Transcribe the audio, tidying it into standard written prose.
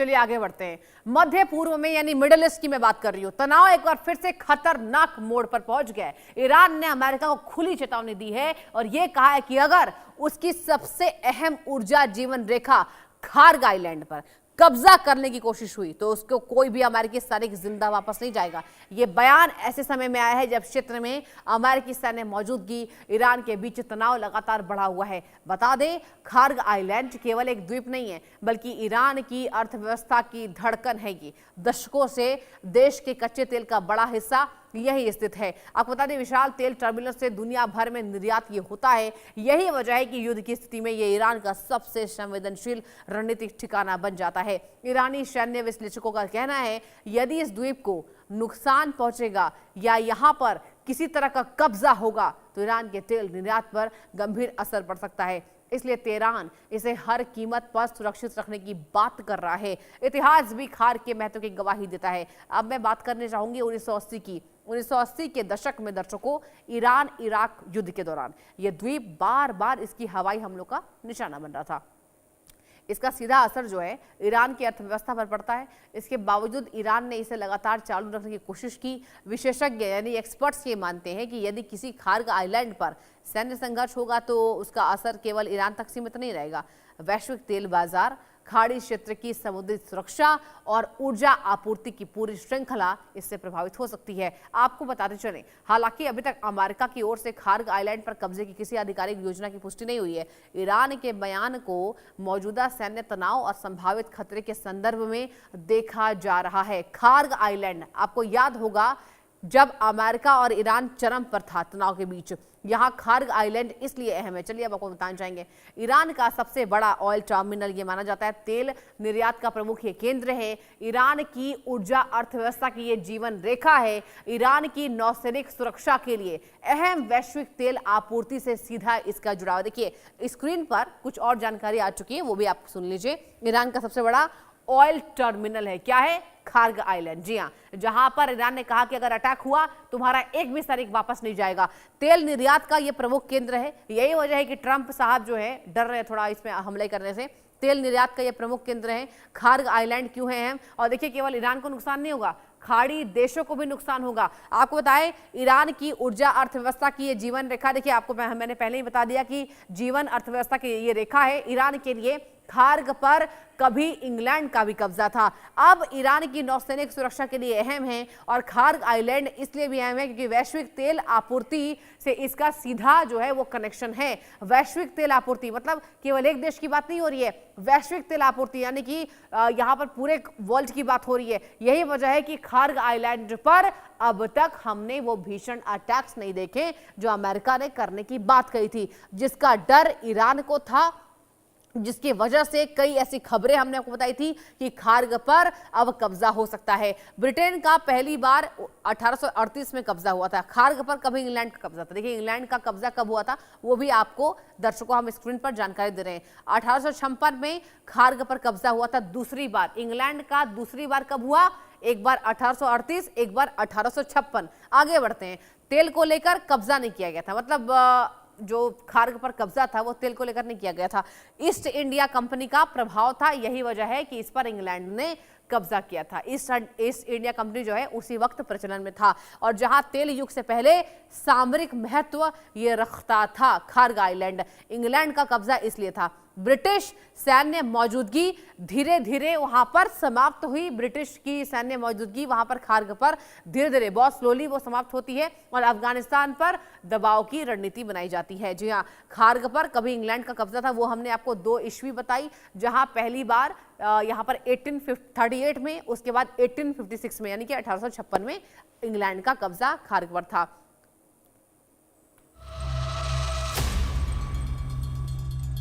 चलिए आगे बढ़ते हैं। मध्य पूर्व में यानी मिडिल ईस्ट की मैं बात कर रही हूं, तनाव एक बार फिर से खतरनाक मोड़ पर पहुंच गया है। ईरान ने अमेरिका को खुली चेतावनी दी है और यह कहा है कि अगर उसकी सबसे अहम ऊर्जा जीवन रेखा खार्ग आइलैंड पर कब्जा करने की कोशिश हुई तो उसको कोई भी अमेरिकी सैनिक जिंदा वापस नहीं जाएगा। यह बयान ऐसे समय में आया है जब क्षेत्र में अमेरिकी सैन्य मौजूदगी ईरान के बीच तनाव लगातार बढ़ा हुआ है। बता दें, खार्ग आइलैंड केवल एक द्वीप नहीं है बल्कि ईरान की अर्थव्यवस्था की धड़कन है। ये दशकों से देश के कच्चे तेल का बड़ा हिस्सा यही स्थित है। आपको बता दें, विशाल तेल टर्मिनल से दुनिया भर में निर्यात ये होता है। यही वजह है कि युद्ध की स्थिति में ये ईरान का सबसे संवेदनशील रणनीतिक ठिकाना बन जाता है। ईरानी सैन्य विश्लेषकों का कहना है यदि इस द्वीप को नुकसान पहुंचेगा या यहां पर किसी तरह का कब्जा होगा तो ईरान के तेल निर्यात पर गंभीर असर पड़ सकता है। इसलिए तेहरान इसे हर कीमत पर सुरक्षित रखने की बात कर रहा है। इतिहास भी खार्ग के महत्व की गवाही देता है। अब मैं बात करने चाहूंगी 1980 की। 1980 के दशक में दर्शकों, ईरान इराक युद्ध के दौरान यह द्वीप बार बार इसकी हवाई हमलों का निशाना बन रहा था। इसका सीधा असर जो है ईरान की अर्थव्यवस्था पर पड़ता है। इसके बावजूद ईरान ने इसे लगातार चालू रखने की कोशिश की। विशेषज्ञ यानी एक्सपर्ट्स ये मानते हैं कि यदि किसी खार्ग आइलैंड पर सैन्य संघर्ष होगा तो उसका असर केवल ईरान तक सीमित नहीं रहेगा। वैश्विक तेल बाजार, खाड़ी क्षेत्र की समुद्री सुरक्षा और ऊर्जा आपूर्ति की पूरी श्रृंखला इससे प्रभावित हो सकती है। आपको बताते चलें, हालांकि अभी तक अमेरिका की ओर से खार्ग आइलैंड पर कब्जे की किसी आधिकारिक योजना की पुष्टि नहीं हुई है। ईरान के बयान को मौजूदा सैन्य तनाव और संभावित खतरे के संदर्भ में देखा जा रहा है। खार्ग आइलैंड, आपको याद होगा जब अमेरिका और ईरान चरम पर था तनाव के बीच, यहां खार्ग आइलैंड इसलिए अहम है। चलिए अब आपको बताना चाहेंगे, ईरान का सबसे बड़ा ऑयल टर्मिनल ये माना जाता है। तेल निर्यात का प्रमुख ये केंद्र है। ईरान की ऊर्जा अर्थव्यवस्था की ये जीवन रेखा है। ईरान की नौसैनिक सुरक्षा के लिए अहम वैश्विक तेल आपूर्ति से सीधा इसका जुड़ाव। देखिए स्क्रीन पर कुछ और जानकारी आ चुकी है, वो भी आप सुन लीजिए। ईरान का सबसे बड़ा ऑयल टर्मिनल है, क्या है? Kharg island. जी हां, जहां पर ईरान ने कहा कि अगर अटैक हुआ तुम्हारा एक भी सैनिक वापस नहीं जाएगा। तेल निर्यात का यह प्रमुख केंद्र है। यही वजह है कि ट्रंप साहब जो है डर रहे थोड़ा इसमें हमले करने से। तेल निर्यात का यह प्रमुख केंद्र है। खार्ग आइलैंड क्यों है अहम? और देखिए, केवल ईरान को नुकसान नहीं होगा, खाड़ी देशों को भी नुकसान होगा। आपको बताएं, ईरान की ऊर्जा अर्थव्यवस्था की ये जीवन रेखा, देखिए आपको मैंने पहले ही बता दिया कि जीवन अर्थव्यवस्था की ये रेखा है। ईरान के लिए खार्ग पर कभी इंग्लैंड का भी कब्जा था, अब ईरान की नौसैनिक सुरक्षा के लिए अहम है। और खार्ग आइलैंड इसलिए भी अहम है क्योंकि वैश्विक तेल आपूर्ति से इसका सीधा जो है वो कनेक्शन है। वैश्विक तेल आपूर्ति मतलब केवल एक देश की बात नहीं हो रही है, वैश्विक तेल आपूर्ति यानी कि यहाँ पर पूरे वर्ल्ड की बात हो रही है। यही वजह है कि खार्ग आइलैंड पर अब तक हमने वो भीषण अटैक्स नहीं देखे जो अमेरिका ने करने की बात कही थी, जिसका डर ईरान को था, जिसकी वजह से कई ऐसी खबरें हमने आपको बताई थी कि खार्ग पर अब कब्जा हो सकता है। ब्रिटेन का पहली बार 1838 में कब्जा हुआ था, खार्ग पर कभी इंग्लैंड का कब्जा था। देखिए इंग्लैंड का कब्जा कब हुआ था वो भी आपको दर्शकों हम स्क्रीन पर जानकारी दे रहे हैं। 1856 में खार्ग पर कब्जा हुआ था दूसरी बार। इंग्लैंड का दूसरी बार कब हुआ? एक बार 1838, एक बार 1856। आगे बढ़ते हैं। तेल को लेकर कब्जा नहीं किया गया था, मतलब जो खार्ग पर कब्जा था वो तेल को लेकर नहीं किया गया था, ईस्ट इंडिया कंपनी का प्रभाव था। यही वजह है कि इस पर इंग्लैंड ने कब्जा किया था। ईस्ट इंडिया कंपनी जो है उसी वक्त प्रचलन में था और जहां तेल युग से पहले सामरिक महत्व ये रखता था खार्ग आइलैंड। इंग्लैंड का कब्जा इसलिए था। ब्रिटिश सैन्य मौजूदगी धीरे धीरे वहां पर समाप्त हुई। ब्रिटिश की सैन्य मौजूदगी वहां पर खार्ग पर धीरे धीरे, बहुत स्लोली वो समाप्त होती है और अफगानिस्तान पर दबाव की रणनीति बनाई जाती है। जी हाँ, खार्ग पर कभी इंग्लैंड का कब्जा था, वो हमने आपको 2 ईस्वी बताई, जहां पहली बार यहाँ पर 1838 में, उसके बाद 1856 में यानी कि 1856 में इंग्लैंड का कब्जा खार्ग पर था।